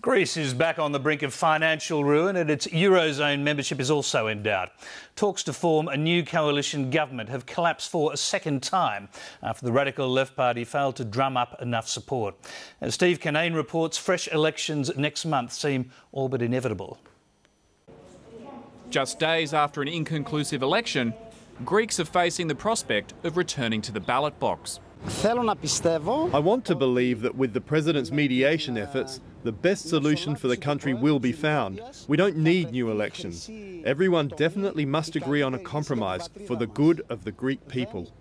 Greece is back on the brink of financial ruin and its eurozone membership is also in doubt. Talks to form a new coalition government have collapsed for a second time after the radical left party failed to drum up enough support. As Steve Canane reports, fresh elections next month seem all but inevitable. Just days after an inconclusive election, Greeks are facing the prospect of returning to the ballot box. I want to believe that with the President's mediation efforts, the best solution for the country will be found. We don't need new elections. Everyone definitely must agree on a compromise for the good of the Greek people.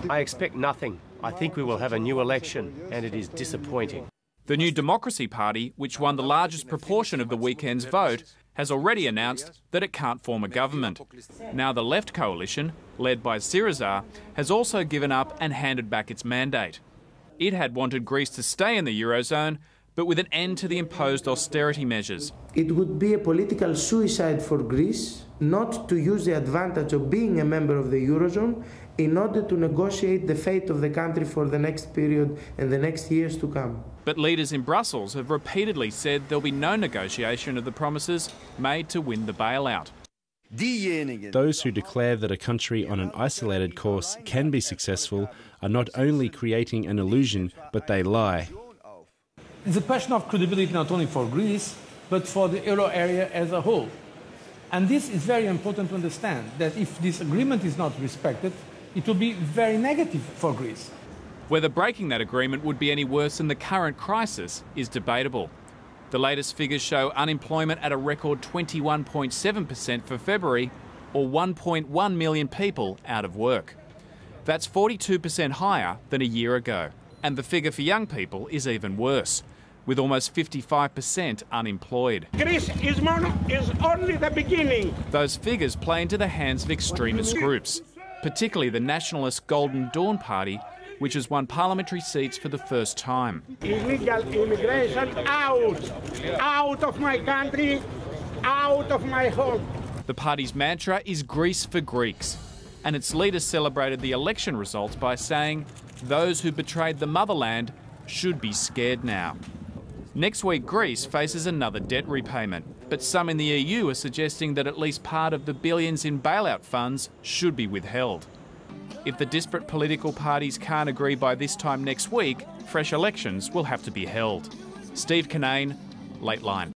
I expect nothing. I think we will have a new election, and it is disappointing. The New Democracy Party, which won the largest proportion of the weekend's vote, has already announced that it can't form a government. Now the left coalition, led by Syriza, has also given up and handed back its mandate. It had wanted Greece to stay in the eurozone, but with an end to the imposed austerity measures. It would be a political suicide for Greece not to use the advantage of being a member of the eurozone in order to negotiate the fate of the country for the next period and the next years to come. But leaders in Brussels have repeatedly said there'll be no negotiation of the promises made to win the bailout. Those who declare that a country on an isolated course can be successful are not only creating an illusion, but they lie. It's a question of credibility not only for Greece, but for the euro area as a whole. And this is very important to understand, that if this agreement is not respected, it will be very negative for Greece. Whether breaking that agreement would be any worse than the current crisis is debatable. The latest figures show unemployment at a record 21.7% for February, or 1.1 million people out of work. That's 42% higher than a year ago. And the figure for young people is even worse, with almost 55% unemployed. Greece is only the beginning. Those figures play into the hands of extremist groups, particularly the nationalist Golden Dawn Party, which has won parliamentary seats for the first time. Illegal immigration out of my country, out of my home. The party's mantra is Greece for Greeks, and its leaders celebrated the election results by saying those who betrayed the motherland should be scared now. Next week, Greece faces another debt repayment, but some in the EU are suggesting that at least part of the billions in bailout funds should be withheld. If the disparate political parties can't agree by this time next week, fresh elections will have to be held. Steve Canane, Late Line.